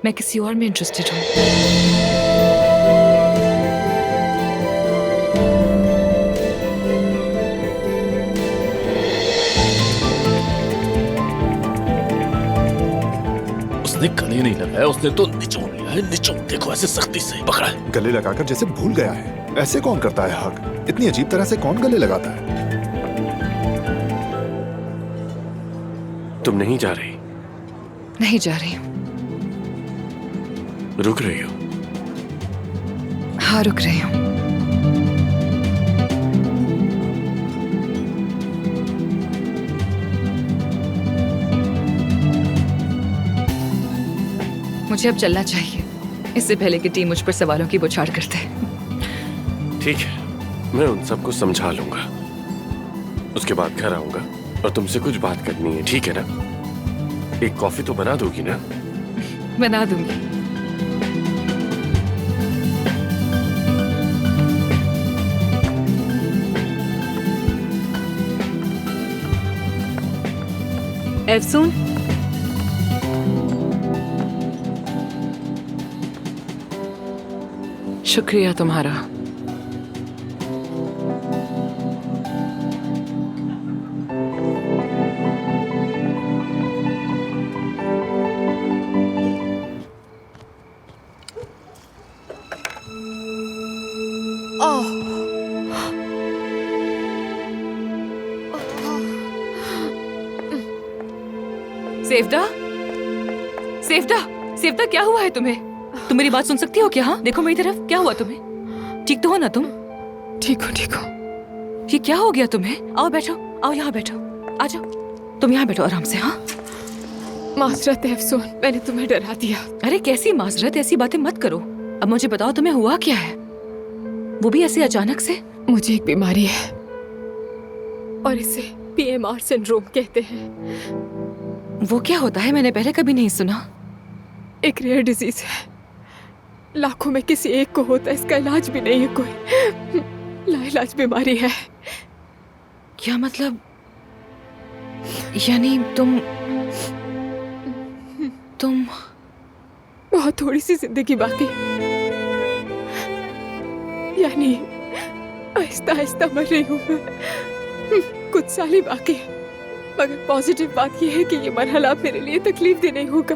मैं किसी और में इंटरेस्टेड हूँ। उसने गले नहीं लगाया, उसने तो निचोड़ लिया है। निचोड़ देखो, ऐसे सख्ती से पकड़ा है। गले लगाकर जैसे भूल गया है। ऐसे कौन करता है हक? इतनी अजीब तरह से कौन गले लगाता है? तुम नहीं जा रही? नहीं जा रही हूँ। रुक रही हो? हाँ, रुक रही हूँ। मुझे अब चलना चाहिए, इससे पहले कि टीम मुझ पर सवालों की बौछार कर दे। ठीक है, मैं उन सबको समझा लूंगा। उसके बाद घर आऊंगा और तुमसे कुछ बात करनी है, ठीक है ना? एक कॉफी तो बना दोगी ना? बना दूंगी। एफसून, शुक्रिया तुम्हारा। सेफ्टा, सेफ्टा, सेफ्टा, क्या हुआ है तुम्हें? तुम मेरी बात सुन सकती हो क्या? हाँ, देखो मेरी तरफ। क्या हुआ तुम्हें? ठीक तो हो ना तुम? ठीक हो, ठीक हो। ये क्या हो गया तुम्हें? आओ बैठो, आओ यहाँ बैठो, आ जाओ। तुम यहाँ बैठो आराम से। हाँ, माजरत है अफसून, मैंने तुम्हें डरा दिया। अरे कैसी माजरत, ऐसी बातें मत करो। अब मुझे बताओ तुम्हें हुआ क्या है, वो भी ऐसे अचानक से? मुझे एक बीमारी है और इसे PMR सिंड्रोम कहते हैं। वो क्या होता है? मैंने पहले कभी नहीं सुना। एक रेयर डिजीज है, लाखों में किसी एक को होता है। इसका इलाज भी नहीं है कोई, लाइलाज बीमारी है। क्या मतलब? यानी तुम बहुत थोड़ी सी जिंदगी बाकी, यानी आहिस्ता आहिस्ता मर रही हूँ मैं। कुछ साल ही बाकी है, मगर पॉजिटिव बात यह है कि ये मरहला मेरे लिए तकलीफ दे नहीं होगा।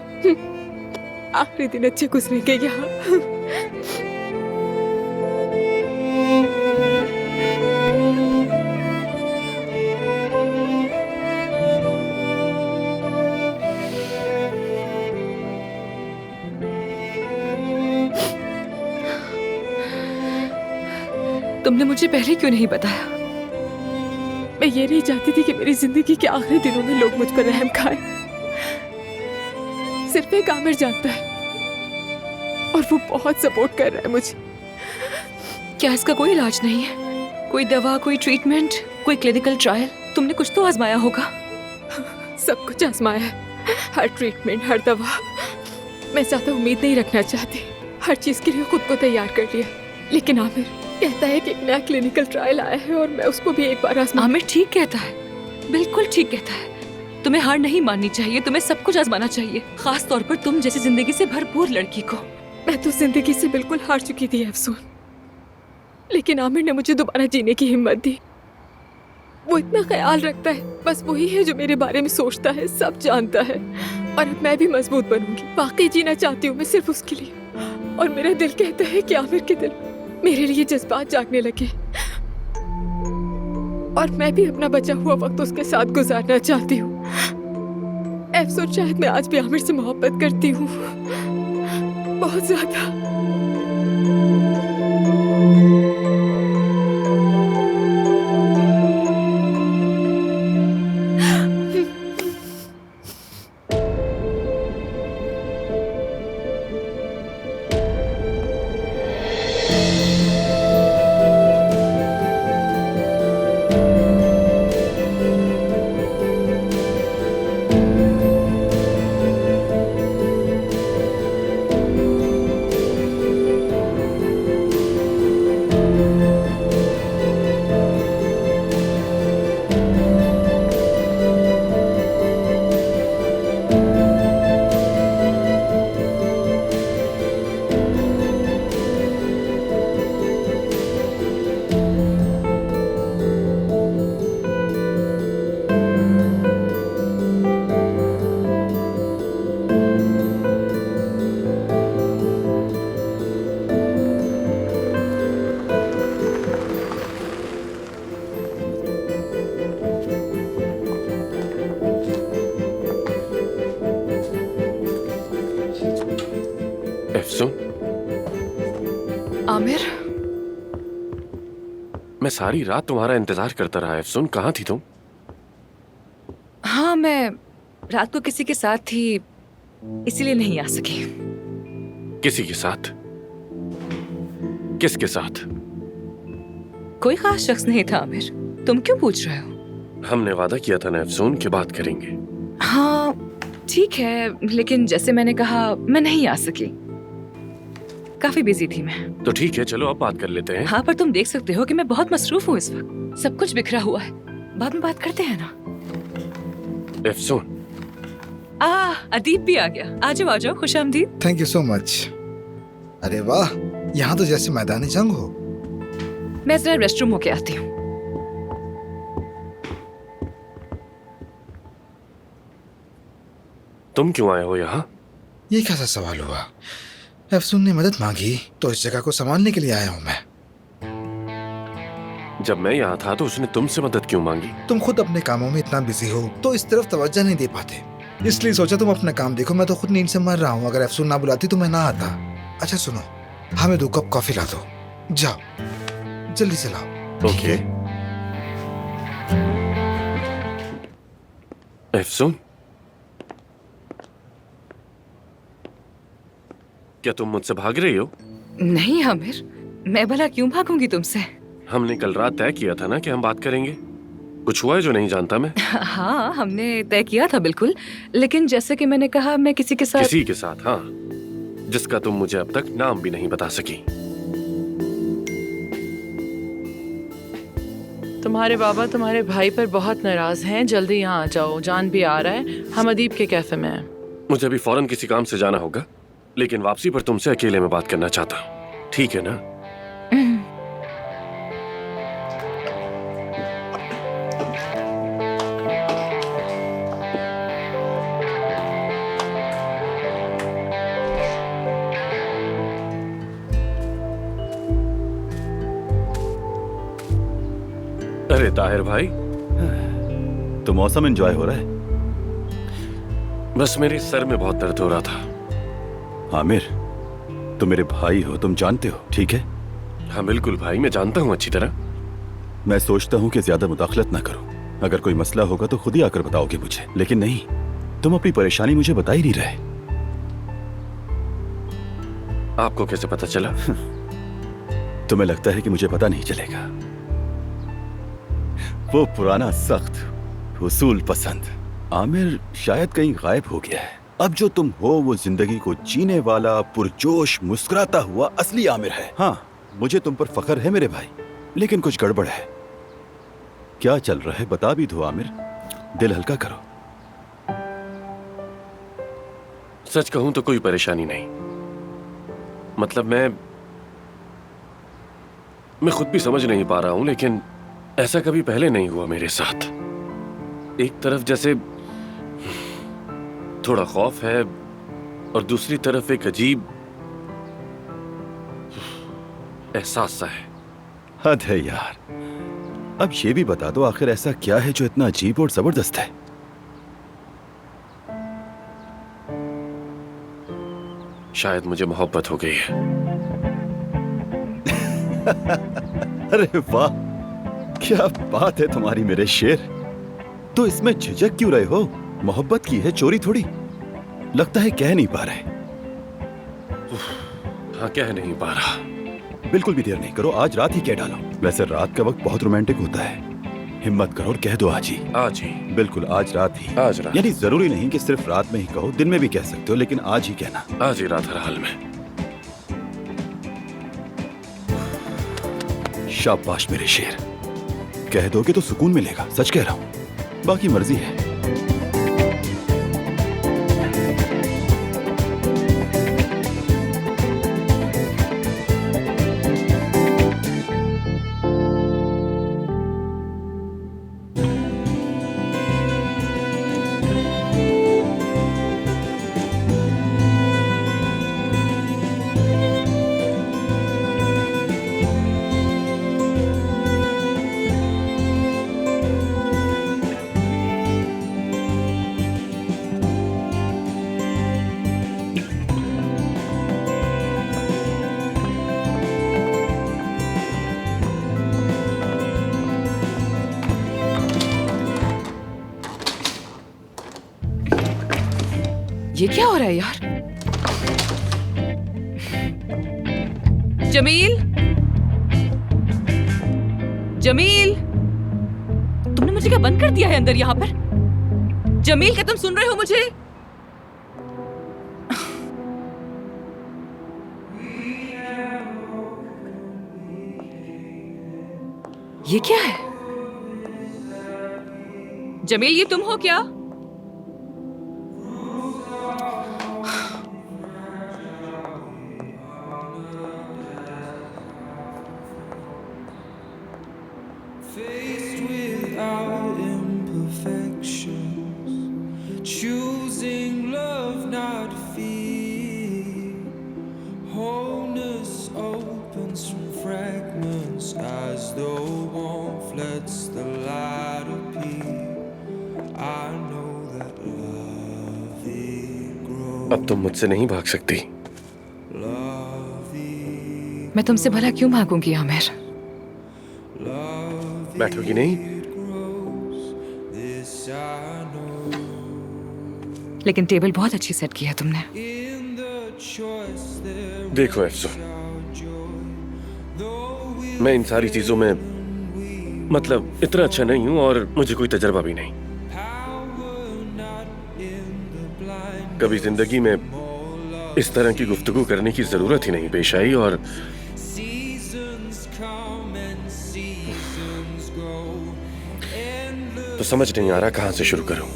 आखिरी दिन अच्छे गुजरेंगे यहाँ। तुमने मुझे पहले क्यों नहीं बताया? मैं ये नहीं चाहती थी कि मेरी जिंदगी के आखिरी दिनों में लोग मुझ पर रहम खाएं। सिर्फ एक आमिर जानता है और वो बहुत सपोर्ट कर रहा है मुझे। क्या इसका कोई इलाज नहीं है? कोई दवा, कोई ट्रीटमेंट, कोई क्लिनिकल ट्रायल? तुमने कुछ तो आजमाया होगा। सब कुछ आजमाया है, हर ट्रीटमेंट, हर दवा। मैं ज्यादा उम्मीद नहीं रखना चाहती, हर चीज के लिए खुद को तैयार कर लिया। लेकिन आमिर कहता है कि एक नया क्लिनिकल ट्रायल आया है और मैं उसको भी एक बार आजमा। आमिर ठीक कहता है, बिल्कुल ठीक कहता है। तुम्हें हार नहीं माननी चाहिए, तुम्हें सब कुछ आजमाना चाहिए, खास तौर पर तुम जैसी जिंदगी से भरपूर लड़की को। मैं तो जिंदगी से बिल्कुल हार चुकी थी अफसून, लेकिन आमिर ने मुझे दोबारा जीने की हिम्मत दी। वो इतना ख्याल रखता है, बस वही है जो मेरे बारे में सोचता है, सब जानता है। और अब मैं भी मजबूत बनूंगी, वाकई जीना चाहती हूँ मैं सिर्फ उसके लिए। और मेरा दिल कहता है कि आमिर के दिल मेरे लिए जज्बात जागने लगे और मैं भी अपना बचा हुआ वक्त उसके साथ गुजारना चाहती हूँ। अफसोस शायद मैं आज भी आमिर से मोहब्बत करती हूँ, बहुत ज्यादा। अफसून, आमिर, मैं सारी रात तुम्हारा इंतजार करता रहा। अफसून, कहाँ थी तुम? हाँ मैं रात को किसी के साथ थी, इसीलिए नहीं आ सकी। किसी के साथ? किसके साथ? कोई खास शख्स नहीं था आमिर, तुम क्यों पूछ रहे हो? हमने वादा किया था ना अफसून कि बात करेंगे। हाँ ठीक है, लेकिन जैसे मैंने कहा मैं नहीं आ सकी, काफी बिजी थी मैं। तो ठीक है, चलो अब बात कर लेते हैं। हाँ पर तुम देख सकते हो कि मैं बहुत मसरूफ हूँ इस वक्त, सब कुछ बिखरा हुआ है। बाद में बात करते हैं ना। अफसून, अदीब भी आ गया। आ जाओ, खुशामदीद। Thank you so much. अरे वाह, यहाँ तो जैसे मैदानी जंग हो। मैं जरा रेस्टरूम होके आती हूँ। तुम क्यों आए हो यहाँ? ये कैसा सवाल हुआ? अफसून ने मदद मांगी तो इस जगह को संभालने के लिए आया हूँ मैं। जब मैं यहाँ था तो उसने तुमसे मदद क्यों मांगी? तुम खुद अपने कामों में इतना बिजी हो तो इस तरफ तवज्जो नहीं दे पाते, इसलिए सोचा तुम अपना काम देखो। मैं तो खुद नींद से मर रहा हूँ, अगर अफसून ना बुलाती तो मैं ना आता। अच्छा सुनो, हमें 2 कप कॉफी ला दो। जाओ जल्दी से लाओ। ओके। अफसून, क्या तुम मुझसे भाग रही हो? नहीं आमिर, मैं भला क्यों भागूंगी तुमसे? हमने कल रात तय किया था ना कि हम बात करेंगे। कुछ हुआ है जो नहीं जानता मैं? हाँ हमने तय किया था बिल्कुल, लेकिन जैसे कि मैंने कहा मैं किसी के साथ। किसी के साथ? हाँ, जिसका तुम मुझे अब तक नाम भी नहीं बता सकी। तुम्हारे बाबा तुम्हारे भाई पर बहुत नाराज हैं। जल्दी यहाँ आ जाओ, जान भी आ रहा है। हम अदीब के कैफे में हैं। मुझे अभी फौरन किसी काम से जाना होगा, लेकिन वापसी पर तुमसे अकेले में बात करना चाहता हूँ, ठीक है ना? अरे ताहिर भाई, तो मौसम एंजॉय हो रहा है? बस मेरे सर में बहुत दर्द हो रहा था। आमिर, तुम मेरे भाई हो, तुम जानते हो, ठीक है? हाँ बिल्कुल भाई, मैं जानता हूँ अच्छी तरह। मैं सोचता हूँ कि ज्यादा मुदाखलत ना करो। अगर कोई मसला होगा तो खुद ही आकर बताओगे मुझे, लेकिन नहीं, तुम अपनी परेशानी मुझे बता ही नहीं रहे। आपको कैसे पता चला? तुम्हें लगता है कि मुझे पता नहीं चलेगा? वो पुराना सख्त उसूल पसंद आमिर शायद कहीं गायब हो गया है। अब जो तुम हो वो जिंदगी को जीने वाला, पुरजोश, मुस्कुराता हुआ असली आमिर है। हाँ, मुझे तुम पर फख्र है मेरे भाई, लेकिन कुछ गड़बड़ है। क्या चल रहा है बता भी दो आमिर, दिल हल्का करो। सच कहूं तो कोई परेशानी नहीं। मतलब मैं खुद भी समझ नहीं पा रहा हूं, लेकिन ऐसा कभी पहले नहीं हुआ मेरे साथ। एक तरफ जैसे थोड़ा खौफ है और दूसरी तरफ एक अजीब एहसास सा है। हद है यार। अब ये भी बता दो आखिर ऐसा क्या है जो इतना अजीब और जबरदस्त है? शायद मुझे मोहब्बत हो गई है। अरे वाह, क्या बात है तुम्हारी मेरे शेर। तो इसमें झिझक क्यों रहे हो? मोहब्बत की है, चोरी थोड़ी। लगता है कह नहीं पा रहे। हाँ, कह नहीं पा रहा। बिल्कुल भी देर नहीं करो, आज रात ही कह डालो। वैसे रात का वक्त बहुत रोमांटिक होता है। हिम्मत करो और कह दो आज ही। आज ही? बिल्कुल आज रात ही। आज रात? यानी जरूरी नहीं कि सिर्फ रात में ही कहो, दिन में भी कह सकते हो, लेकिन आज ही कहना। आज ही रात हर हाल में। शाबाश मेरे शेर, कह दोगे तो सुकून मिलेगा, सच कह रहा हूं। बाकी मर्जी है। ये क्या हो रहा है यार? जमील, जमील, तुमने मुझे क्या बंद कर दिया है अंदर यहाँ पर? जमील, क्या तुम सुन रहे हो मुझे? ये क्या है? जमील, ये तुम हो क्या? Faced with our imperfections, choosing love, not fear. Wholeness opens from fragments as though warmth lets the light appear. I know that love it grows. अब तुम मुझसे नहीं भाग सकती। मैं तुमसे भला क्यों भागूंगी आमिर? बैठोगी नहीं? लेकिन टेबल बहुत अच्छी सेट की है तुमने। देखो अफसोस, मैं इन सारी चीजों में मतलब इतना अच्छा नहीं हूं और मुझे कोई तजर्बा भी नहीं। कभी जिंदगी में इस तरह की गुफ्तगू करने की जरूरत ही नहीं पेश आई और तो समझ नहीं आ रहा कहां से शुरू करूं।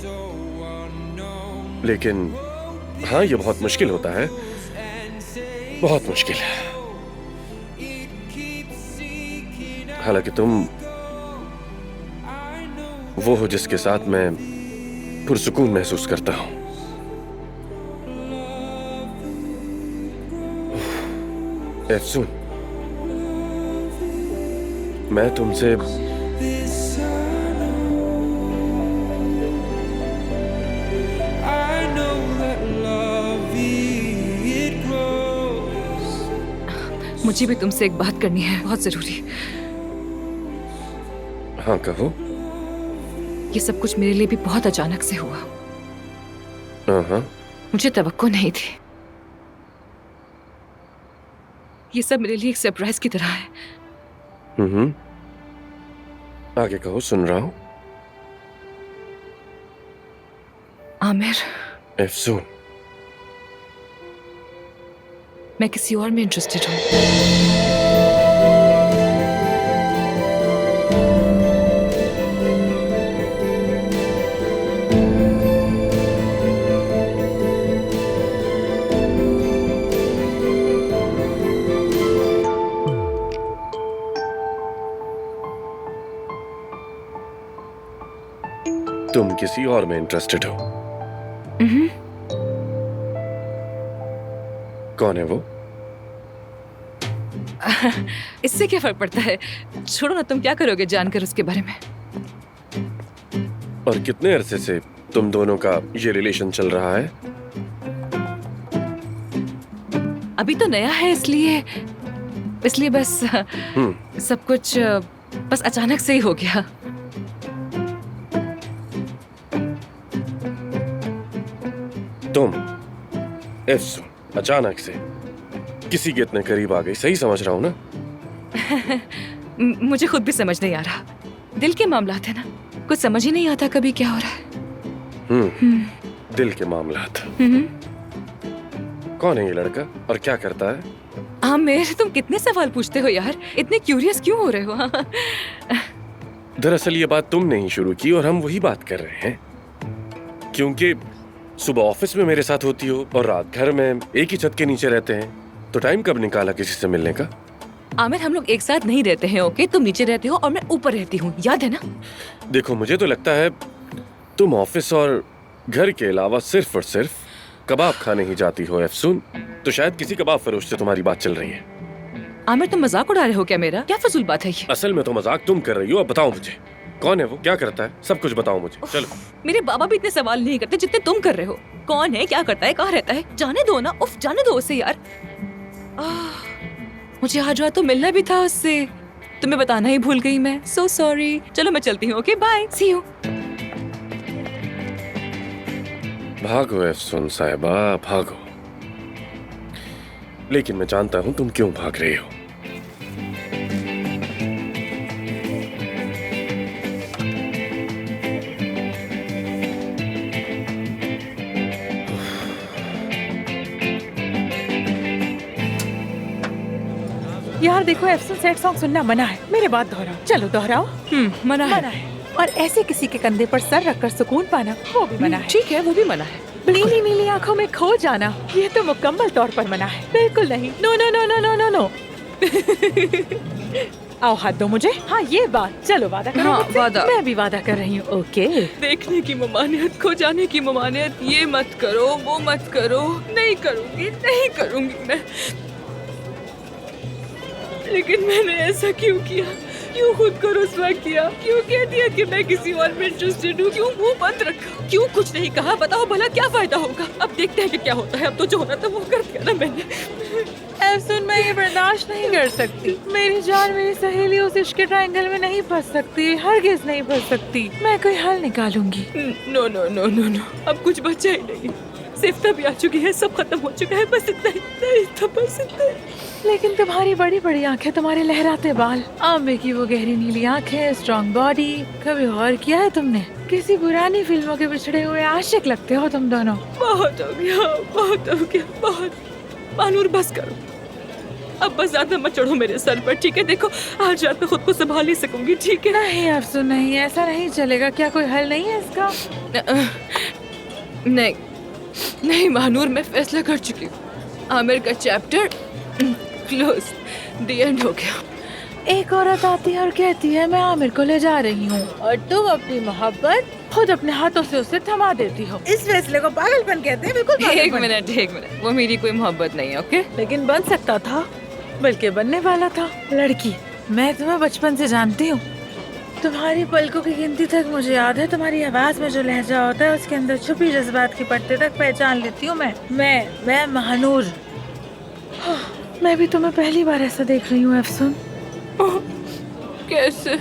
लेकिन हाँ, ये बहुत मुश्किल होता है, बहुत मुश्किल है। हालांकि तुम वो हो जिसके साथ मैं पुरसुकून महसूस करता हूं। अफसून, मैं तुमसे मुझे भी तुमसे एक बात करनी है, बहुत जरूरी। हाँ कहो। ये सब कुछ मेरे लिए भी बहुत अचानक से हुआ। हाँ, मुझे तवक्को नहीं थी। ये सब मेरे लिए एक सरप्राइज की तरह है। आगे कहो, सुन रहा हूं। आमिर, अफसून, मैं किसी और में इंटरेस्टेड हूँ। तुम किसी और में इंटरेस्टेड हो? कौन है वो? इससे क्या फर्क पड़ता है? छोड़ो ना, तुम क्या करोगे जानकर उसके बारे में? और कितने अरसे से तुम दोनों का ये रिलेशन चल रहा है? अभी तो नया है, इसलिए बस सब कुछ बस अचानक से ही हो गया। तुम अफसून अचानक से किसी के इतने करीब आ गई, सही समझ रहा हूं ना? मुझे खुद भी समझ नहीं आ रहा। दिल के मामलात है ना, कुछ समझ ही नहीं आता कभी क्या हो रहा है। दिल के मामलात। कौन है ये लड़का और क्या करता है? आमिर, तुम कितने सवाल पूछते हो यार, इतने क्यूरियस क्यों हो रहे हो? दरअसल ये बात तुमने ही शुरू की और हम वही बात कर रहे हैं, क्योंकि सुबह ऑफिस में मेरे साथ होती हो और रात घर में एक ही छत के नीचे रहते हैं, तो टाइम कब निकाला किसी से मिलने का? आमिर, हम लोग एक साथ नहीं रहते हैं, ओके? तुम नीचे रहते हो और मैं ऊपर रहती हूँ, याद है ना? देखो, मुझे तो लगता है तुम ऑफिस और घर के अलावा सिर्फ और सिर्फ कबाब खाने ही जाती हो अफसून। तो शायद किसी कबाब फरोश से तुम्हारी बात चल रही है। आमिर, तुम मजाक उड़ा रहे हो क्या मेरा? क्या फजूल बात है ये? असल में तो मजाक तुम कर रही हो। अब बताओ मुझे, कौन है वो, क्या करता है, सब कुछ बताओ मुझे। चलो। मेरे बाबा भी इतने सवाल नहीं करते जितने तुम कर रहे हो। कौन है, क्या करता है, कहाँ रहता है? जाने दो ना, उफ, जाने दो उसे यार। मुझे आज रात तो मिलना भी था उससे, तुम्हें बताना ही भूल गई मैं। So sorry. चलो मैं चलती हूँ, ओके? Bye, C you. भागो एफसून साहिबा, भागो। लेकिन मैं जानता हूं तुम क्यों भाग रही हो। यार देखो, एफसून सैड सॉन्ग सुनना मना है। मेरे बात दोहराओ, चलो दोहराओ। मना है। मना है। और ऐसे किसी के कंधे पर सर रखकर सुकून पाना, वो भी मना है। ठीक है, वो भी मना है। नीली नीली आंखों में खो जाना, ये तो मुकम्मल तौर पर मना है। बिल्कुल नहीं। No no no no no no no. आओ हाथ दो मुझे। हाँ ये बात, चलो वादा करो हाँ, मुझसे। वादा। मैं भी वादा कर रही हूँ। ओके। देखने की ममानियत, खो जाने की ममानियत, ये मत करो, वो मत करो। नहीं करूंगी, नहीं करूंगी मैं। लेकिन मैंने ऐसा क्यों किया? क्यों खुद को रुस्वा किया? क्यों कह दिया कि मैं किसी और में इंटरेस्टेड हूँ? क्यों मुंह बंद रखा? क्यों कुछ नहीं कहा? बताओ भला क्या फायदा होगा? अब देखते हैं कि क्या होता है। अब तो जो होना था वो कर दिया ना मैंने। एफसून, मैं ये बर्दाश्त नहीं कर सकती। मेरी जान, मेरी सहेली उस इश्क के ट्रायंगल में नहीं फंस सकती, हरगिज नहीं फंस सकती। मैं कोई हल निकालूंगी। No no no no no, अब कुछ बचा ही नहीं। सिफ्ता भी आ चुकी है, सब खत्म हो चुका है। बस इतना ही था, बस इतना ही। लेकिन तुम्हारी बड़ी बड़ी आंखें, तुम्हारे लहराते बाल, आंबे की वो गहरी नीली आंखें, स्ट्रॉन्ग बॉडी, कभी गौर किया है तुमने? किसी पुरानी फिल्मों के बिछड़े हुए आशिक लगते हो तुम दोनों। बहुत हो गया, बहुत हो गया, बहुत। मानूर बस करो, अब बस ज्यादा मत चढ़ो मेरे सर पर, ठीक है? देखो आज रात में खुद को संभाल ही सकूंगी, ठीक है? नहीं अफसोस, नहीं, ऐसा नहीं चलेगा। क्या कोई हल नहीं है इसका? नहीं नहीं मानूर, मैं फैसला कर चुकी हूँ। आमिर का चैप्टर क्लोज, द एंड हो गया। एक औरत आती है और कहती है मैं आमिर को ले जा रही हूँ, और तुम अपनी मोहब्बत खुद अपने हाथों से उसे थमा देती हो। इस फैसले को पागलपन कहते हैं। बिल्कुल एक पागलपन। मिनट, वो मेरी कोई मोहब्बत नहीं है, ओके? लेकिन बन सकता था, बल्कि बनने वाला था। लड़की, मैं तुम्हें बचपन से जानती हूँ। तुम्हारी पलकों की गिनती तक मुझे याद है। तुम्हारी आवाज में जो लहजा होता है, उसके अंदर छुपी जज्बात की परतें तक पहचान लेती हूँ मैं महानूर। मैं भी तुम्हें पहली बार ऐसा देख रही हूँ एफसून। कैसे?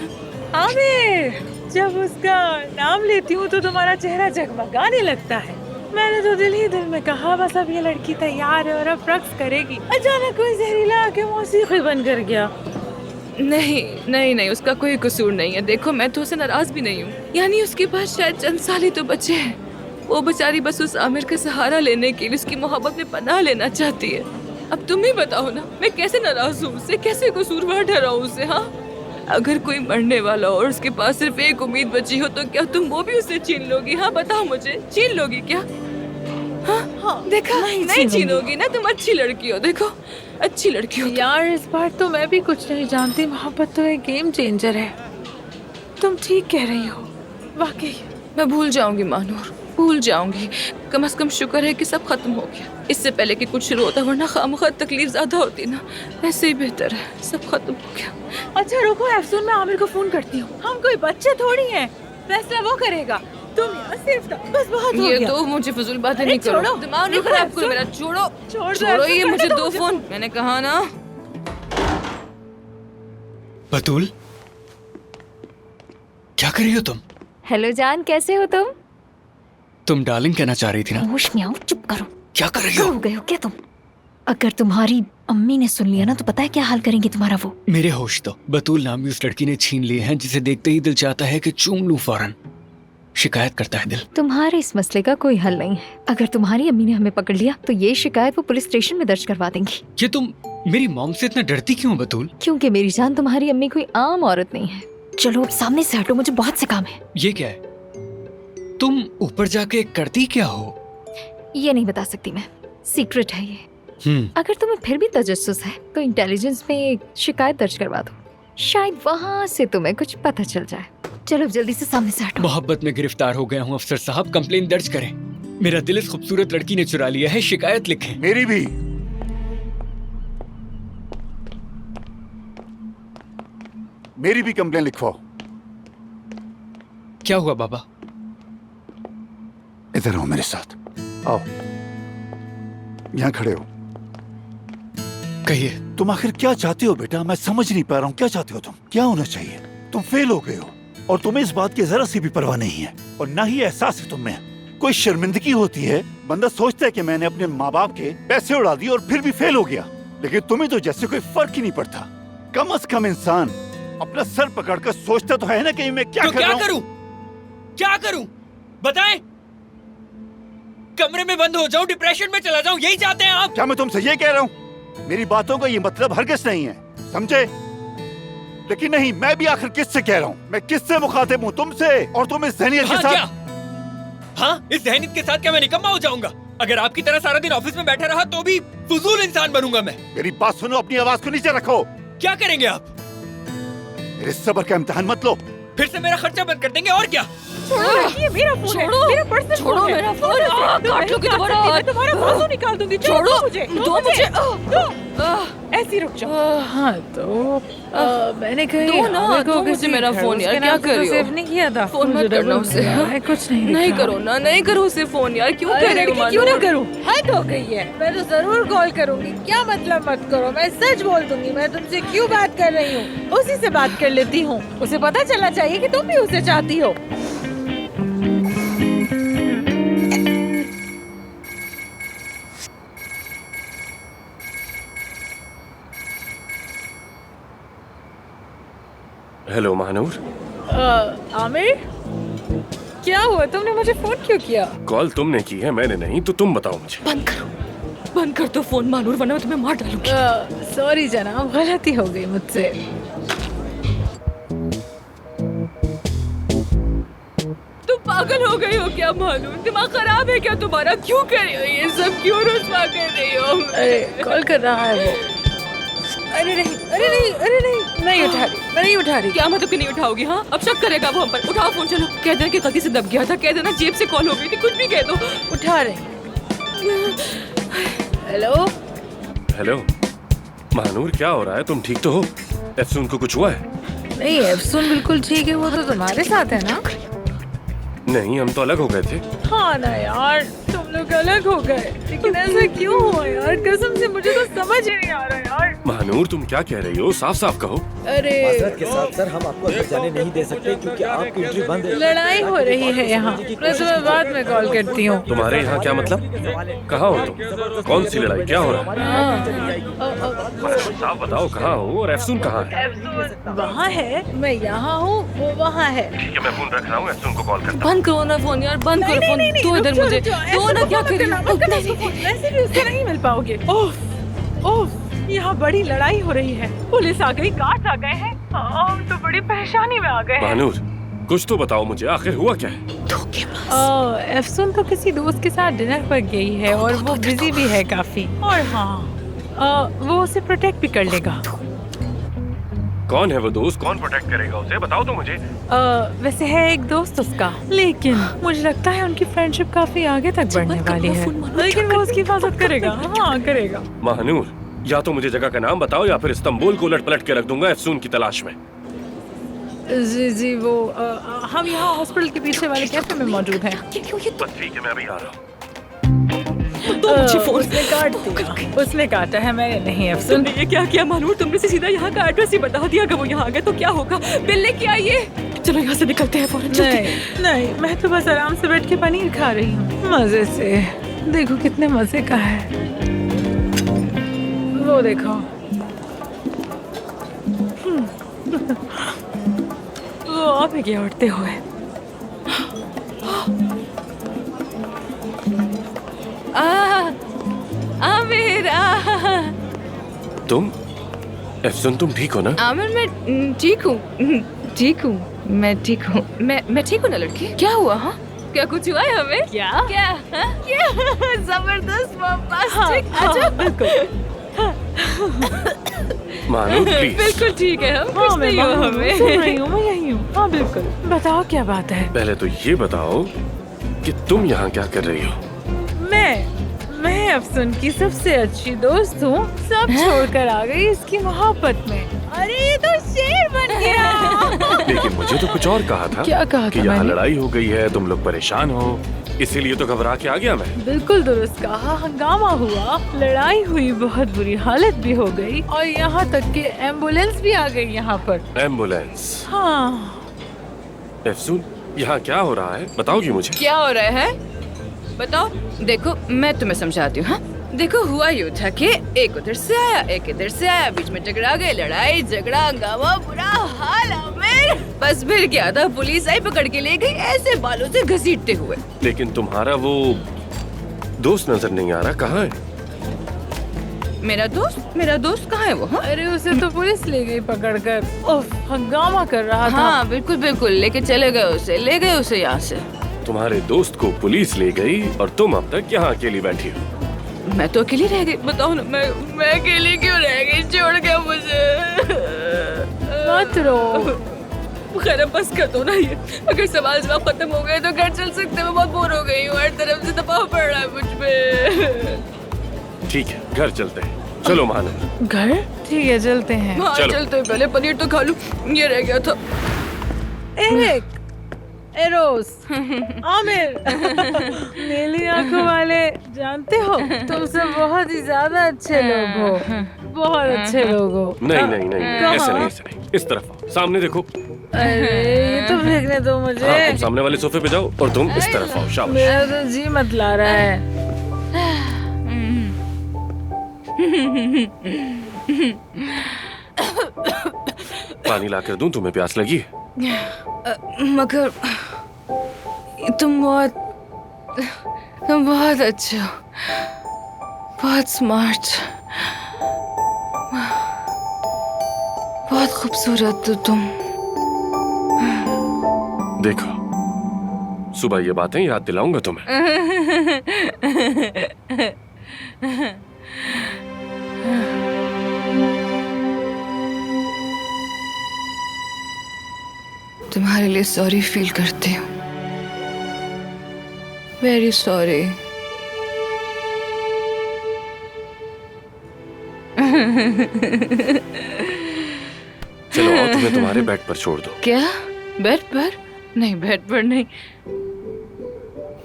आमिर, जब उसका नाम लेती हूँ तो तुम्हारा चेहरा जगमगाने लगता है। मैंने तो दिल ही दिल में कहा बस अब ये लड़की तैयार है और अब रक्स करेगी। अचानक कोई जहरीला आके मौसीकी बन कर गया। नहीं नहीं नहीं, उसका कोई कसूर नहीं है। देखो मैं तो उसे नाराज भी नहीं हूँ। यानी उसके पास शायद चंद साल ही तो बचे हैं। वो बेचारी बस उस आमिर का सहारा लेने के लिए उसकी मोहब्बत में पनाह लेना चाहती है। अब तुम ही बताओ ना, मैं कैसे नाराज हूँ उससे, कैसे कसूरवार ठहराऊं उसे? हाँ, अगर कोई मरने वाला हो और उसके पास सिर्फ एक उम्मीद बची हो तो क्या तुम वो भी उसे छीन लोगी? हाँ बताओ मुझे, छीन लोगी क्या? हाँ, देखा, नहीं छीनोगी ना, तुम अच्छी लड़की हो। देखो अच्छी लड़की हो। यार इस बार तो मैं भी कुछ नहीं जानती। मोहब्बत तो एक गेम चेंजर है। तुम ठीक कह रही हो, वाकई। मैं भूल जाऊंगी मानूर, भूल जाऊंगी। कम से कम शुक्र है कि सब खत्म हो गया, इससे पहले कि कुछ शुरू होता, वरना खामखा तकलीफ ज्यादा होती ना। ऐसे ही बेहतर है, सब खत्म हो गया। अच्छा रुको एफसून, मैं आमिर को फोन करती हूँ। हम कोई बच्चे थोड़ी हैं, फैसला वो करेगा। तुम यहाँ सिर्फ बस बहुत हो ये गया। तो मुझे फजूल बातें नहीं करो, छोड़ो, दिमाग नहीं रुको खराब एफसून। करो मेरा। छोड़ो छोड़ दो छोड़ो, एफसून, ये करने मुझे दो दो मुझे। फोन, मैंने कहा ना। बतूल, क्या कर रही हो तुम? हेलो जान, कैसे हो तुम? तुम डार्लिंग कहना चाह रही थी ना? होश में आओ, चुप करो। क्या कर रही हो? हो गए हो क्या तुम? अगर तुम्हारी अम्मी ने सुन लिया ना तो पता है क्या हाल करेंगे तुम्हारा वो? मेरे होश तो बतूल नामी उस लड़की ने छीन लिए हैं जिसे देखते ही दिल चाहता है कि चूम लूं फौरन। शिकायत करता है दिल। तुम्हारे इस मसले का कोई हल नहीं है। अगर तुम्हारी अम्मी ने हमें पकड़ लिया तो ये शिकायत वो पुलिस स्टेशन में दर्ज करवा देंगी। ये तुम मेरी मॉम से इतना डरती क्यों बतूल? क्योंकि मेरी जान, तुम्हारी अम्मी कोई आम औरत नहीं है। चलो अब सामने से हटो, मुझे बहुत से काम है। ये क्या है? तुम ऊपर जाके करती क्या हो? ये नहीं बता सकती मैं, सीक्रेट है ये। अगर तुम्हें फिर भी तजस्सुस है तो इंटेलिजेंस में एक शिकायत दर्ज करवा दो, शायद वहाँ से तुम्हें कुछ पता चल जाए। चलो जल्दी से सामने से हटो। मोहब्बत में गिरफ्तार हो गया हूँ अफसर साहब, कंप्लेन दर्ज करें। मेरा दिल इस खूबसूरत लड़की ने चुरा लिया है, शिकायत लिखें। मेरी भी। मेरी भी कंप्लेन लिखवाओ। क्या हुआ बाबा? इधर आओ मेरे साथ, आओ। यहाँ खड़े हो। कहिए। तुम आखिर क्या चाहते हो बेटा? मैं समझ नहीं पा रहा हूँ, क्या चाहते हो तुम? क्या होना चाहिए? तुम फेल हो गए हो और तुम्हें इस बात की जरा सी भी परवाह नहीं है और ना ही एहसास है तुम्हें कोई शर्मिंदगी होती है? बंदा सोचता है कि मैंने अपने माँ बाप के पैसे उड़ा दिए और फिर भी फेल हो गया, लेकिन तुम्हें तो जैसे कोई फर्क ही नहीं पड़ता। कम से कम इंसान अपना सर पकड़कर सोचता तो है ना कि मैं क्या तो कर क्या रहा हूँ? करूं? क्या करूं? बताएं। कमरे में बंद हो जाऊं, डिप्रेशन में चला जाऊं, यही चाहते हैं आप? क्या मैं तुमसे ये कह रहा हूँ? मेरी बातों का ये मतलब हरगिज़ नहीं है, समझे? लेकिन नहीं, मैं भी आखिर किससे कह रहा हूँ? मैं किससे मुखातिब हूँ? तुमसे। और तुम इस ज़हनियत के साथ। क्या? हाँ, इस ज़हनियत के साथ क्या मैं निकम्मा हो जाऊंगा? अगर आपकी तरह सारा दिन ऑफिस में बैठा रहा तो भी फजूल इंसान बनूंगा मैं। मेरी बात सुनो, अपनी आवाज को नीचे रखो। क्या करेंगे आप? मेरे सब्र का इम्तिहान मत लो। फिर से मेरा खर्चा बंद कर देंगे और क्या? ये मेरा फोन है, मेरा पर्सनल फोन है। मेरा फोन। काट लोगी तुम्हारा हाथ। तुम्हारा बाजू निकाल दूंगी। छोड़ो मुझे, दो मुझे। ऐसी रुक जाओ। हाँ तो मैंने कही दो ना, मेरे को दो मुझे किसी मेरा घर, फोन यार, उसके क्या नाम से कर तो रही हो? सेव नहीं किया था। फोन मुझे मत करना डबल उसे। मिला है, कुछ नहीं नहीं दिखा। करो ना, नहीं करो उसे फोन यार, क्यों अरे कर रही हो लड़की, क्यों ना मानूर? करूं? हद हो गई है। मैं तो जरूर कॉल करूंगी। क्या मतलब मत करो? मैं सच बोल दूंगी। मैं तुमसे क्यों बात कर रही हूँ, उसी से बात कर लेती हूँ। उसे पता चलना चाहिए कि तुम भी उसे चाहती हो। हेलो महानूर। आमिर, क्या हुआ? तुमने मुझे फोन क्यों किया? कॉल तुमने की है, मैंने नहीं, तो तुम बताओ मुझे। बंद कर दो फोन मानूर, वरना मैं तुम्हें मार डालूंगी। सॉरी जनाब, गलती हो गई मुझसे। तुम पागल हो गई हो क्या मानूर? दिमाग खराब है क्या तुम्हारा? क्यों कर रही हो ये सब? क्यों रुस्वा कर रही हो? अरे कॉल कर रहा है वो। अरे नहीं, अरे नहीं, अरे नहीं, नहीं उठा रही, मैं नहीं उठा रही। क्या मतलब कि नहीं उठाओगी? हाँ, अब शक करेगा वो हम पर। उठाओ फोन, चलो। कह देना कि गलती से दब गया था, कह देना जेब से कॉल हो गई थी, कुछ भी कह दो। उठा रही। हेलो हेलो महानूर, क्या हो रहा है? तुम ठीक तो हो? एफसून को कुछ हुआ है? नहीं, एफसून बिल्कुल ठीक है। वो तो तुम्हारे साथ है ना? नहीं, हम तो अलग हो गए थे। हाँ ना यार, तुम लोग अलग हो गए, लेकिन ऐसा क्यों हुआ यार? कसम से मुझे तो समझ ही नहीं आ रहा यार। महानूर, तुम क्या कह रही हो? साफ साफ कहो। अरे माजरत के साथ सर, हम आपको अंदर जाने नहीं दे सकते क्योंकि आपकी एंट्री बंद है। लड़ाई हो रही है यहाँ। मैं तुम्हें बाद में कॉल करती हूँ। तुम्हारे यहाँ क्या मतलब? कहाँ हो तुम? कौन सी लड़ाई? क्या हो रहा है? साफ बताओ, कहाँ हो और एफसून कहाँ है? वहाँ है, मैं यहाँ हूँ, वो वहाँ है। ठीक है, मैं फोन रख रहा हूँ, एफसून को कॉल करता हूँ। बंद करो ना फोन यार, बंद करो फोन। दो इधर मुझे, दो ना। क्या कर रही हो? वैसे भी उससे नहीं मिल पाओगे। ओफ, ओफ, यहाँ बड़ी लड़ाई हो रही है। पुलिस आ गई, गार्ड्स आ गए हैं। हम तो बड़ी परेशानी में आ गए हैं। महानूर, कुछ तो बताओ मुझे, आखिर हुआ क्या है? एफसून तो किसी दोस्त के साथ डिनर पर गई है और वो बिजी भी है काफी। और हाँ, वो उसे प्रोटेक्ट भी कर लेगा। कौन है वो दोस्त? कौन प्रोटेक्ट करेगा उसे? बताओ तो मुझे। वैसे है एक दोस्त उसका, लेकिन मुझे लगता है उनकी फ्रेंडशिप काफी आगे तक बढ़ने वाली है। लेकिन वो उसकी हिफाजत करेगा। हाँ करेगा। महानूर, या तो मुझे जगह का नाम बताओ या फिर इस्तांबुल को उलट पलट के रख दूंगा एफसून की तलाश में। जी जी, वो हम यहाँ हॉस्पिटल के पीछे वाले कैफे में मौजूद हैं। बस ठीक है, मैं अभी आ रहा हूँ। उसने काट दिया। उसने काटा है, मैंने नहीं। अफसोस। तुमने ये क्या किया मानूर? तुमने से सीधा यहाँ का एड्रेस ही बता दिया। अगर वो यहाँ आ गए तो क्या होगा? बिल लेके आइए। चलो यहाँ से निकलते हैं फौरन। नहीं नहीं, मैं तो बस आराम से बैठ के पनीर खा रही हूँ मजे से। देखो कितने मजे का है वो, देखो। वो आप ही क्या उठते हुए। आमिर, तुम? एफसून, तुम ठीक हो ना? आमिर, मैं ठीक हूँ, ठीक हूँ, मैं ठीक हूँ। मैं ठीक हूँ ना लड़की? क्या हुआ? हाँ, क्या कुछ हुआ है हमें? क्या जबरदस्त बम्बास्टिक। अच्छा, बिल्कुल महानूर प्लीज। बिल्कुल ठीक है। हम हाँ, कुछ नहीं हुआ हमें। सुन रही हूँ, मैं यही हूँ। हाँ बिल्कुल, बताओ क्या बात है। पहले तो ये बताओ कि तुम यहाँ क्या कर रही हो? मैं अफसून की सबसे अच्छी दोस्त हूँ। सब छोड़कर आ गई इसकी मोहब्बत में। अरे ये तो शेर बन गया। लेकिन मुझे तो कुछ और कहा था। क्या कहा कि था यहाँ मैंने? लड़ाई हो गई है, तुम लोग परेशान हो, इसीलिए तो घबरा के आ गया मैं। बिल्कुल दुरुस्त कहा। हंगामा हुआ, लड़ाई हुई, बहुत बुरी हालत भी हो गई और यहाँ तक कि एम्बुलेंस भी आ गई यहाँ पर। एम्बुलेंस? हाँ। एफसून, यहाँ क्या हो रहा है? बताओगी मुझे? क्या हो रहा है? बताओ। देखो मैं तुम्हें समझाती हूँ। हाँ देखो हुआ यूँ था कि एक उधर से आया एक इधर से आया, बीच में टकरा गए, लड़ाई झगड़ा हंगामा, बुरा हाल आमिर। बस फिर क्या था, पुलिस आई पकड़ के ले गई ऐसे बालों से घसीटते हुए। लेकिन तुम्हारा वो दोस्त नजर नहीं आ रहा, कहाँ है? मेरा दोस्त कहाँ है वो? हाँ? अरे उसे तो पुलिस ले गई पकड़कर। उफ, हंगामा कर रहा था। हाँ बिल्कुल बिल्कुल, लेके चले गए उसे, ले गए उसे यहाँ से। तुम्हारे दोस्त को पुलिस ले गई और तुम अब तक यहाँ अकेली बैठी हो। मैं तो अकेली रह गई, बताओ ना, मैं अकेली क्यों रह गई? छोड़ के मुझे मत रो। खैर अब बस कर दो ना ये। अगर सवाल जवाब खत्म हो गए तो घर चल सकते। मैं बहुत बोर हो गई हूँ, हर तरफ से दबाव पड़ रहा है मुझ पे। ठीक है घर चलते हैं, चलो महानगर। घर? ठीक है चलते हैं। हाँ चलो। चलते हैं, पहले पनीर तो खा लूं, ये रह गया था। एरिक, एरोस, आमिर, नीली आंखों वाले, जानते हो तुम सब बहुत ही ज्यादा अच्छे लोग हो, बहुत अच्छे लोग हो। नहीं नहीं नहीं, ऐसे नहीं ऐसे नहीं, इस तरफ आओ, सामने देखो। अरे ये तो फेंकने दो मुझे। हाँ, तुम सामने वाले सोफे पे जाओ और तुम इस तरफ आओ, शाबाश। मेरा तो जी मत ला रहा है। पानी लाकर दूं, तुम्हें प्यास लगी है? मगर तुम बहुत अच्छे हो, बहुत स्मार्ट, बहुत खूबसूरत हो तुम। देखो सुबह ये बातें याद दिलाऊंगा तुम्हें। तुम्हारे लिए सॉरी फील करती हूँ, वेरी सॉरी। चलो आओ, तुम्हें तुम्हारे बेड पर छोड़ दो। क्या? बेड पर? नहीं बेड पर नहीं,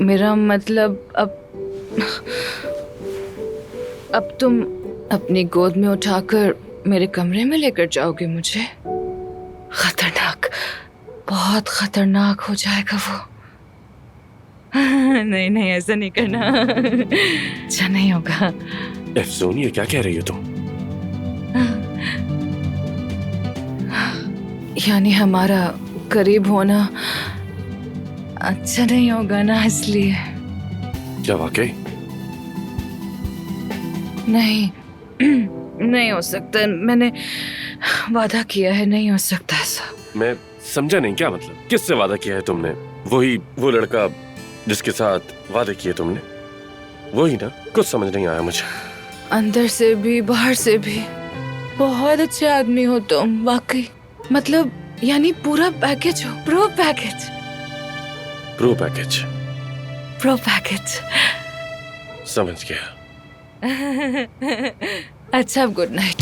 मेरा मतलब अब तुम अपनी गोद में उठाकर मेरे कमरे में लेकर जाओगे मुझे? खतरनाक, बहुत खतरनाक हो जाएगा वो। नहीं नहीं ऐसा नहीं करना, अच्छा नहीं होगा। अफसून ये क्या कह रही हो तुम? यानी हमारा करीब होना अच्छा नहीं होगा ना, इसलिए। क्या वाकई? नहीं नहीं हो सकता, मैंने वादा किया है, नहीं हो सकता ऐसा। मैं समझा नहीं, क्या मतलब? किससे वादा किया है तुमने? वही वो लड़का जिसके साथ वादे किए तुमने, वही ना? कुछ समझ नहीं आया मुझे। अंदर से भी बाहर से भी बहुत अच्छे आदमी हो तुम, वाकई। मतलब यानी पूरा पैकेज हो, pro package. Pro package? Pro package. समझ गया। अच्छा अब गुड नाइट।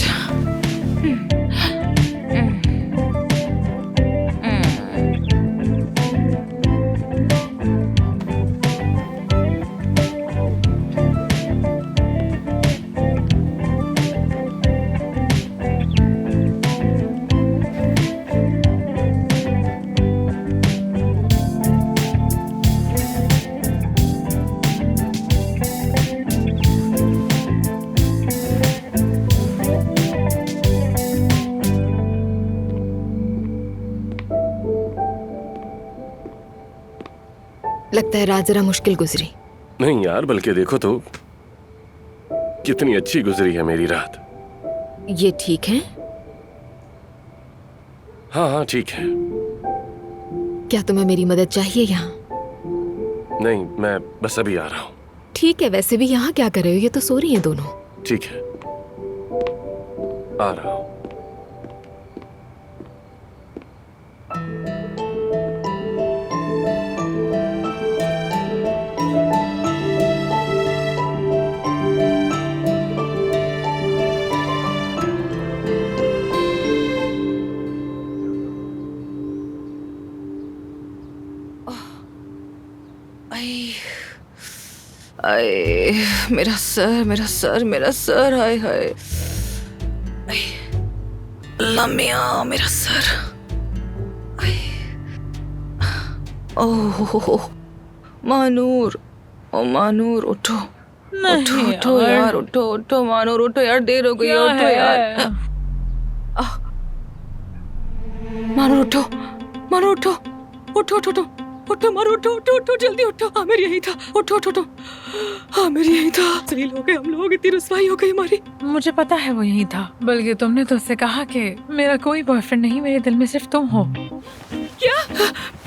लगता है रात जरा मुश्किल गुजरी। नहीं यार, बल्कि देखो तो कितनी अच्छी गुजरी है मेरी रात। ये ठीक है? हाँ हाँ ठीक है। क्या तुम्हें मेरी मदद चाहिए यहाँ? नहीं, मैं बस अभी आ रहा हूँ। ठीक है, वैसे भी यहाँ क्या कर रहे हो? ये तो सो रही हैं दोनों। ठीक है, आ रहा हूँ। आए मेरा सर, मेरा सर, मेरा सर, हाय हाय। लम्बिया मेरा सर। ओह महानूर, ओ मानूर उठो, नहीं उठो उठो यार, उठो उठो मानूर, उठो यार, देर हो गई है, उठो यार। मानूर उठो, मानूर उठो, उठो उठो उठो उठो, मानूर उठो उठो उठो, जल्दी उठो। आमिर यही था, उठो उठो उठो, आमिर यही था। सही हो गए हम लोग, इतनी रुसवाई हो गई हमारी। मुझे पता है वो यही था, बल्कि तुमने तो उससे कहा कि मेरा कोई बॉयफ्रेंड नहीं, मेरे दिल में सिर्फ तुम हो। क्या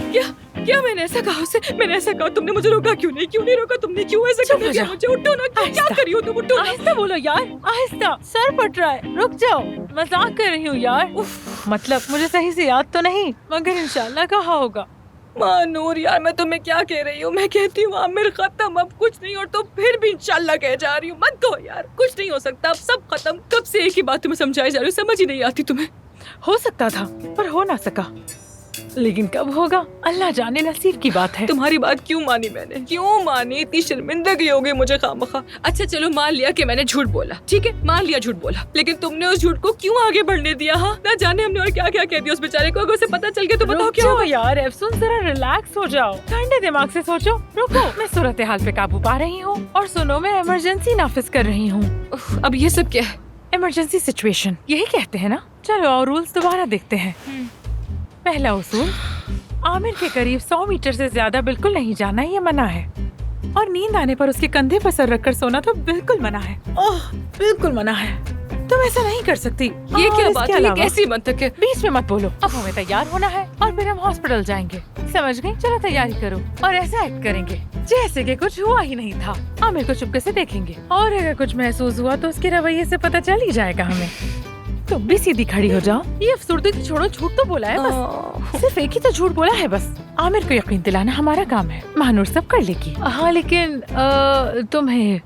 क्या क्या मैंने ऐसा कहा उसे? मैंने ऐसा कहा? तुमने मुझे रोका क्यों नहीं? क्यों नहीं रोका तुमने? क्यों ऐसा करने दिया मुझे? उठो ना, क्या कर रही हो तुम? उठो ना। आहिस्ता बोलो यार, आहिस्ता, सर फट रहा है, रुक जाओ, मजाक कर रही हूँ यार। मतलब मुझे सही से याद तो नहीं, मगर इंशाल्लाह कहा होगा। मानूर यार, मैं तुम्हें क्या कह रही हूँ? मैं कहती हूँ आमिर खत्म, अब कुछ नहीं, और तो फिर भी इंशाल्लाह कह जा रही हूँ। मत कहो यार, कुछ नहीं हो सकता, अब सब खत्म। कब से एक ही बात तुम्हें समझाई जा रही है, समझ ही नहीं आती तुम्हें। हो सकता था पर हो ना सका, लेकिन कब होगा अल्लाह जाने, नसीब की बात है। तुम्हारी बात क्यों मानी मैंने? क्यों मानी? इतनी शर्मिंदगी हो गई मुझे खामखा। अच्छा चलो मान लिया कि मैंने झूठ बोला, ठीक है, मान लिया झूठ बोला, लेकिन तुमने उस झूठ को क्यों आगे बढ़ने दिया? हाँ, ना जाने हमने और क्या क्या कह दिया उस बेचारे को। अगर उसे पता चल गया तो बताओ क्या होगा? यार अफसोस, जरा रिलैक्स हो जाओ, ठंडे दिमाग से सोचो। रुको, मैं सूरत हाल पे काबू पा रही हूँ, और सुनो, मैं इमरजेंसी नाफिज कर रही हूँ। अब ये सब क्या है? इमरजेंसी सिचुएशन यही कहते हैं ना। चलो और रूल्स दोबारा देखते हैं। पहला उसूल, आमिर के करीब 100 मीटर से ज्यादा बिल्कुल नहीं जाना, ये मना है। और नींद आने पर उसके कंधे पर सर रखकर सोना तो बिल्कुल मना है। ओह, बिल्कुल मना है, तुम ऐसा नहीं कर सकती। ये क्या बात है? ये कैसी मंतक है? बीच में मत बोलो। अब हमें तैयार होना है और फिर हम हॉस्पिटल जाएंगे, समझ गई? चलो तैयारी करो और ऐसा एक्ट करेंगे जैसे कि कुछ हुआ ही नहीं था। आमिर को चुपके से देखेंगे, और अगर कुछ महसूस हुआ तो उसके रवैये से पता चल ही जाएगा हमें। तुम भी सीधी खड़ी हो जाओ। ये अफसुर्दगी छोड़ो, झूठ तो बोला है बस, सिर्फ एक ही तो झूठ बोला है बस। आमिर को यकीन दिलाना हमारा काम है, महानूर सब कर लेगी। हाँ, लेकिन तुम्हें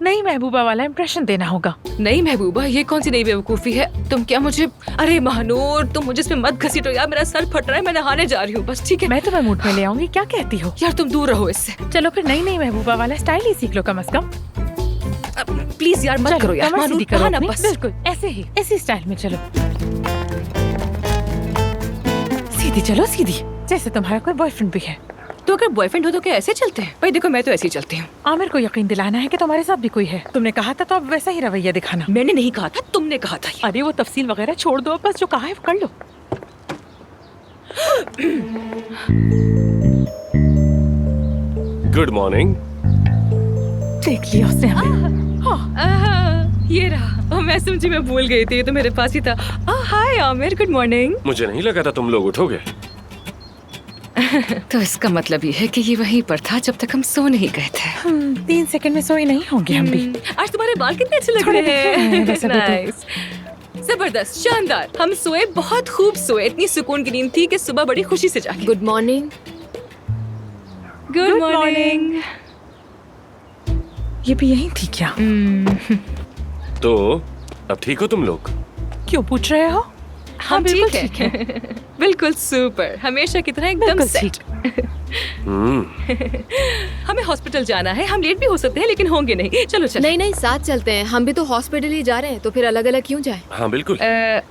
नई महबूबा वाला इम्प्रेशन देना होगा। नई महबूबा? ये कौन सी नई बेवकूफी है? तुम क्या मुझे, अरे महानूर तुम मुझे इसमें मत घसीटो यार, मेरा सर फट रहा है, मैं नहाने जा रही हूँ बस, ठीक है? मैं तुम्हें मूड में ले आऊंगी, क्या कहती हो? यार तुम दूर रहो इससे। चलो फिर नई महबूबा वाला स्टाइल ही सीख लो कम से कम। प्लीज यार मत करो यार, सीधी करो ना अपनी, बस। बिल्कुल ऐसे ही, इसी स्टाइल में चलो। सीधी चलो, सीधी, जैसे तुम्हारा कोई बॉयफ्रेंड भी है। तो अगर बॉयफ्रेंड हो तो क्या ऐसे चलते हैं? भाई देखो, मैं तो ऐसे ही चलती हूँ। आमिर को यकीन दिलाना है कि तुम्हारे साथ भी कोई है। तुमने कहा था तो अब वैसा ही रवैया दिखाना। मैंने नहीं कहा था, तुमने कहा था। अरे वो तफसील वगैरह छोड़ दो, बस जो कहा है वो कर लो। Good morning. देख लिया उसने हमें। ये रहा। मैं समझी, मैं भूल गई थी, ये तो मेरे पास ही था। हाय आमिर, गुड मॉर्निंग। मुझे नहीं लगा था तुम लोग उठोगे। तो इसका मतलब ये है कि ये वहीं पर था जब तक हम सो नहीं गए थे। 3 सेकंड में सोई नहीं होंगे हम भी। आज तुम्हारे बाल कितने अच्छे लग रहे हैं। Nice. जबरदस्त, शानदार। हम सोए, बहुत खूब सोए, इतनी सुकून की नींद थी कि सुबह बड़ी खुशी से जागी। Good morning. Good morning. ये भी यही थी क्या? तो अब ठीक हो तुम लोग? क्यों पूछ रहे हो? हम ठीक है। बिल्कुल सुपर, हमेशा की तरह एकदम सेट। हमें हॉस्पिटल जाना है, हम लेट भी हो सकते हैं लेकिन होंगे नहीं। चलो चलो। नहीं नहीं, साथ चलते हैं, हम भी तो हॉस्पिटल ही जा रहे हैं, तो फिर अलग अलग क्यों जाए? हाँ बिल्कुल।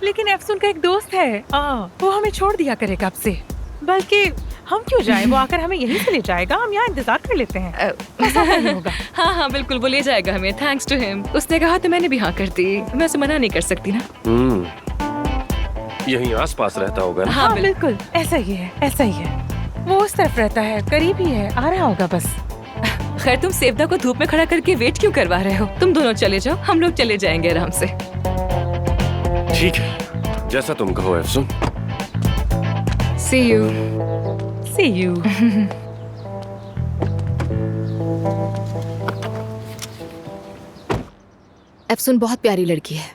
लेकिन अफसून का एक दोस्त है, वो हमें छोड़ दिया करेगा अब से। बल्कि हम क्यों जाएं, वो आकर हमें यहीं से ले जाएगा, हम यहाँ इंतजार कर लेते हैं। ऐसा नहीं होगा। हाँ हाँ बिल्कुल, वो ले जाएगा हमें, थैंक्स टू हिम। उसने कहा तो मैंने भी हाँ कर दी, मैं उसे मना नहीं कर सकती ना। यहीं आसपास रहता होगा ना? हाँ बिल्कुल, ऐसा ही है, ऐसा ही है। वो उस तरफ रहता है, करीब ही है, आ रहा होगा बस। खैर तुम सेवदा को धूप में खड़ा करके वेट क्यों करवा रहे हो? तुम दोनों चले जाओ, हम लोग चले जाएंगे आराम से। ठीक है, जैसा तुम कहो अफसून। See you. See you. अफसून बहुत प्यारी लड़की है।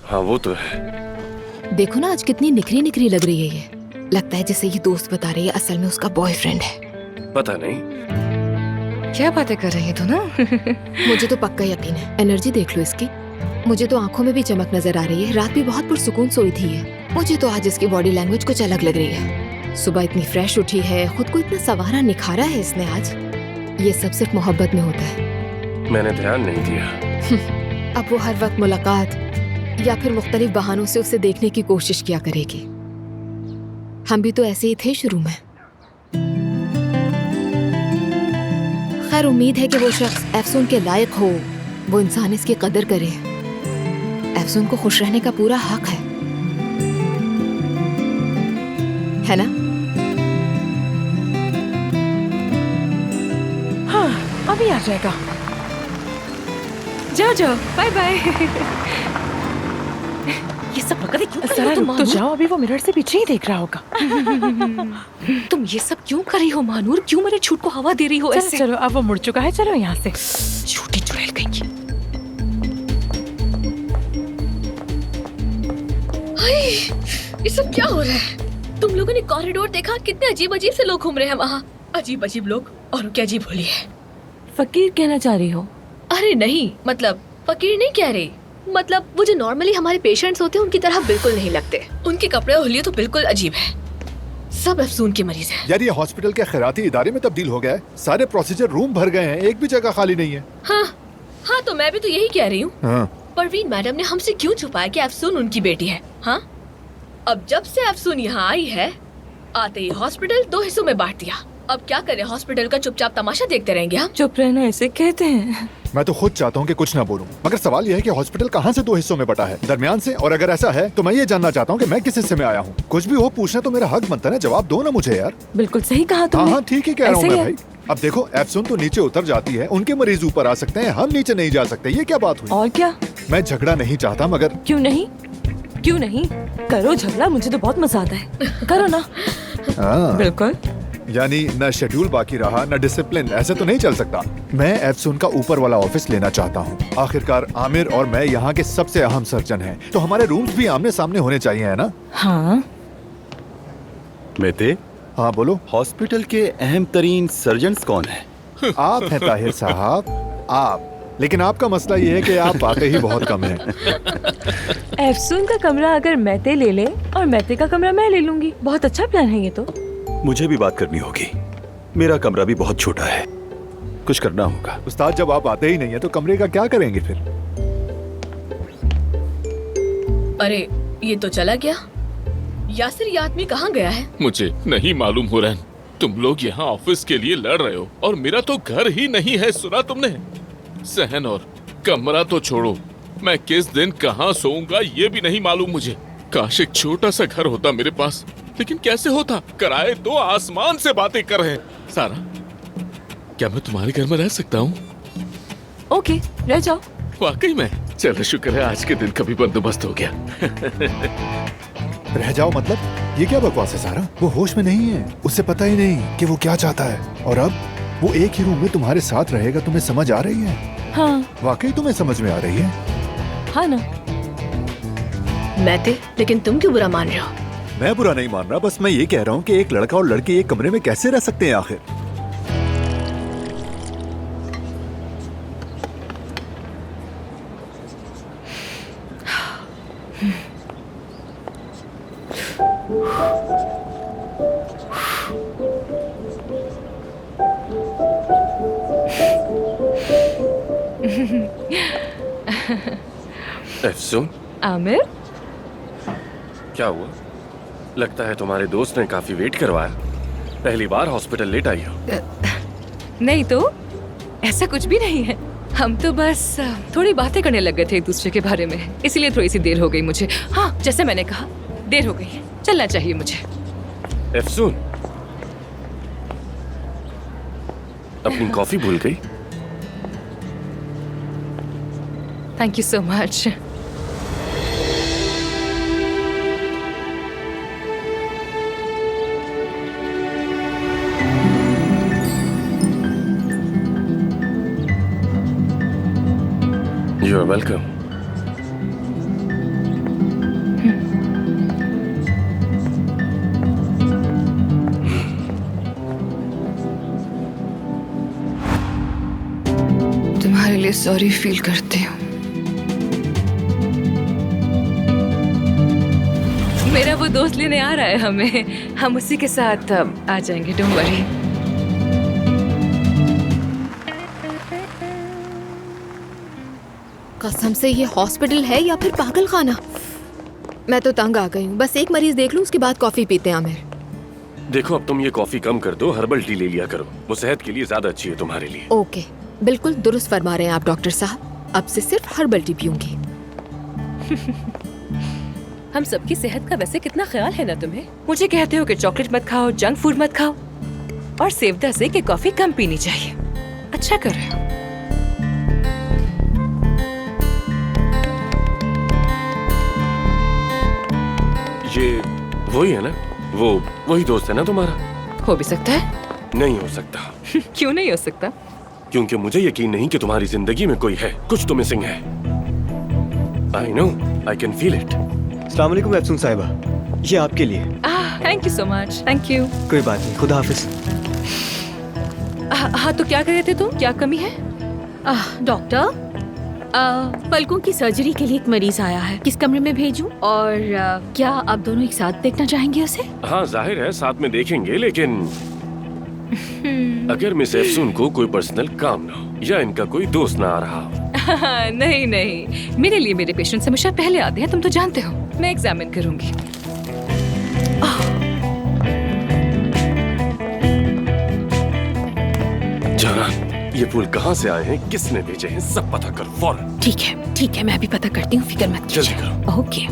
हाँ वो तो है। देखो ना आज कितनी निखरी निखरी लग रही है ये। लगता है जैसे ये दोस्त बता रही है, असल में उसका बॉयफ्रेंड है। पता नहीं क्या बातें कर रही हो ना। मुझे तो पक्का यकीन है, एनर्जी देख लो इसकी। मुझे तो आंखों में भी चमक नजर आ रही है। रात भी बहुत पुरसुकून सोई थी ये। मुझे तो आज इसकी बॉडी लैंग्वेज कुछ अलग लग रही है। सुबह इतनी फ्रेश उठी है, खुद को इतना संवारा निखारा है इसने आज। ये सब सिर्फ मोहब्बत में होता है। मैंने ध्यान नहीं दिया। अब वो हर वक्त मुलाकात या फिर मुख्तलिफ बहानों से उसे देखने की कोशिश किया करेगी। हम भी तो ऐसे ही थे शुरू में। खैर उम्मीद है कि वो शख्स अफसून के लायक हो, वो इंसान इसकी कदर करे। अफसून को खुश रहने का पूरा हक है ना? हाँ, अभी आ जाएगा। जाओ जाओ, बाय बाय। ये सब पकड़े क्यों कर रही हो? तो जाओ, अभी वो मिरर से पीछे ही देख रहा होगा। तुम ये सब क्यों कर रही हो मानूर? क्यों मेरे झूठ को हवा दे रही हो ऐसे? चलो अब वो मुड़ चुका है, चलो यहाँ से। झूठी चुड़ैल कहीं की। हाय, ये सब क्या हो रहा है? तुम लोगों ने कॉरिडोर देखा? कितने अजीब अजीब से लोग घूम रहे हैं वहाँ। अजीब अजीब लोग। और क्या अजीब होली है? फकीर कहना चाह रही हो? अरे नहीं, मतलब फकीर नहीं कह रही, मतलब वो जो नॉर्मली हमारे पेशेंट्स होते हैं उनकी तरह बिल्कुल नहीं लगते। उनके कपड़े और हुलिये तो बिल्कुल अजीब है। सब अफसून के मरीज हैं। यार ये हॉस्पिटल के खैराती इदारे में तब्दील हो गया है। सारे प्रोसीजर रूम भर गए हैं, एक भी जगह खाली नहीं है। हाँ तो मैं भी तो यही कह रही हूँ। परवीन मैडम ने हमसे क्यों छुपाया कि अफसून उनकी बेटी है? हाँ, अब जब से अफसून यहाँ आई है, आते ही हॉस्पिटल 2 हिस्सों में बांट दिया। अब क्या करें, हॉस्पिटल का चुपचाप तमाशा देखते रहेंगे हम? चुप रहना ऐसे कहते हैं। मैं तो खुद चाहता हूँ कि कुछ ना बोलूं, मगर सवाल यह है कि हॉस्पिटल कहाँ से 2 हिस्सों में बटा है, दरमियान से? और अगर ऐसा है तो मैं ये जानना चाहता हूँ कि मैं किस हिस्से में आया हूँ। कुछ भी हो, पूछना तो मेरा हक बनता है, जवाब दो ना मुझे यार। बिल्कुल सही कहा तुमने। हाँ ठीक ही कह रहा हूँ मैं भाई। अब देखो, अफसून तो नीचे उतर जाती है, उनके मरीज ऊपर आ सकते हैं, हम नीचे नहीं जा सकते। ये क्या बात हुई? और क्या? मैं झगड़ा नहीं चाहता, मगर क्यों नहीं? क्यों नहीं? करो झगड़ा, मुझे तो बहुत मजा आता है। करो ना। बिल्कुल। यानी न शेड्यूल बाकी रहा, न डिसिप्लिन। ऐसे तो नहीं चल सकता। मैं अफसून का ऊपर वाला ऑफिस लेना चाहता हूँ। आखिरकार आमिर और मैं यहाँ के सबसे अहम सर्जन हैं, तो हमारे रूम्स भी आमने सामने होने चाहिए, है ना? हाँ। मेते, हाँ बोलो। हॉस्पिटल के अहम तरीन सर्जन्स कौन है? आप हैं ताहिर साहब, आप। लेकिन आपका मसला ये है कि आप आते ही बहुत कम हैं। अफसून का कमरा अगर मैते ले ले और मैते का कमरा मैं ले लूंगी, बहुत अच्छा प्लान है ये तो। मुझे भी बात करनी होगी, मेरा कमरा भी बहुत छोटा है, कुछ करना होगा। उस्ताद, जब आप आते ही नहीं है तो कमरे का क्या करेंगे फिर? अरे ये तो चला गया। यासिर, ये आदमी कहाँ गया है? मुझे नहीं मालूम हो रहा। तुम लोग यहाँ ऑफिस के लिए लड़ रहे हो और मेरा तो घर ही नहीं है, सुना तुमने? सहन और कमरा तो छोड़ो, मैं किस दिन कहाँ सोऊंगा ये भी नहीं मालूम मुझे। काश एक छोटा सा घर होता मेरे पास, लेकिन कैसे होता? किराए तो आसमान से बातें कर रहे हैं। सारा, क्या मैं तुम्हारे घर में रह सकता हूँ? ओके, रह जाओ। वाकई में? चलो शुक्र है आज के दिन का भी बंदोबस्त हो गया। रह जाओ मतलब? ये क्या बकवास है सारा? वो होश में नहीं है, उसे पता ही नहीं कि वो क्या चाहता है। और अब वो एक ही रूम में तुम्हारे साथ रहेगा। तुम्हें समझ आ रही है? हाँ। वाकई तुम्हें समझ में आ रही है? हाँ ना। मैते, लेकिन तुम क्यों बुरा मान रहे हो? मैं बुरा नहीं मान रहा, बस मैं ये कह रहा हूँ कि एक लड़का और लड़की एक कमरे में कैसे रह सकते हैं आखिर? अफसून, आमिर, क्या हुआ? लगता है तुम्हारे दोस्त ने काफी वेट करवाया। पहली बार हॉस्पिटल लेट आई हो। नहीं तो ऐसा कुछ भी नहीं है। हम तो बस थोड़ी बातें करने लग गए थे एक दूसरे के बारे में, इसलिए थोड़ी सी देर हो गई मुझे। हाँ, जैसे मैंने कहा, देर हो गई है, चलना चाहिए मुझे। अफसून, अपनी कॉफी भूल गई? Thank you so much. You are welcome. तुम्हारे लिए सॉरी फील करती हूँ। मेरा वो दोस्त लेने आ रहा है हमें, हम उसी के साथ आ जाएंगे, डोंट वरी। कसम से ये हॉस्पिटल है या फिर पागल खाना? मैं तो तंग आ गई हूँ। बस एक मरीज देख लूँ, उसके बाद कॉफी पीते हैं आमिर। देखो अब तुम ये कॉफी कम कर दो, हर्बल टी ले लिया करो, वो सेहत के लिए ज्यादा अच्छी है तुम्हारे लिए। ओके, बिल्कुल दुरुस्त फरमा रहे हैं आप डॉक्टर साहब। अब से सिर्फ हर्बल टी पीऊंगी। हम सबकी सेहत का वैसे कितना ख्याल है ना तुम्हें। मुझे कहते हो कि चॉकलेट मत खाओ, जंक फूड मत खाओ, और सेवदा से कि कॉफी कम पीनी चाहिए। अच्छा कर रहे हो। ये वही है ना, वही दोस्त है ना तुम्हारा? हो भी सकता है। नहीं हो सकता। क्यों नहीं हो सकता? क्योंकि मुझे यकीन नहीं कि तुम्हारी जिंदगी में कोई है, कुछ तो मिसिंग है। I know, I can feel it. अस्सलाम वालेकुम एफसून साहिबा, ये आपके लिए। Thank you so much. Thank you. कोई बात नहीं, खुदा हाफिज। हाँ, तो क्या कह रहे थे तुम? क्या कमी है? डॉक्टर, पलकों की सर्जरी के लिए एक मरीज आया है। किस कमरे में भेजूं? और क्या आप दोनों एक साथ देखना चाहेंगे उसे? हाँ जाहिर है साथ में देखेंगे, लेकिन अगर मिस एफसून को कोई पर्सनल काम ना हो या इनका कोई दोस्त ना आ रहा हो। नहीं नहीं, मेरे लिए मेरे पेशेंट हमेशा पहले आते हैं, तुम तो जानते हो। मैं एग्जामिन करूंगी। जान, ये फूल कहाँ से आए हैं, किसने भेजे हैं, सब पता कर फौरन। ठीक है, मैं भी पता करती हूँ, फिक्र मत कीजिए। जल्दी करो। ओके।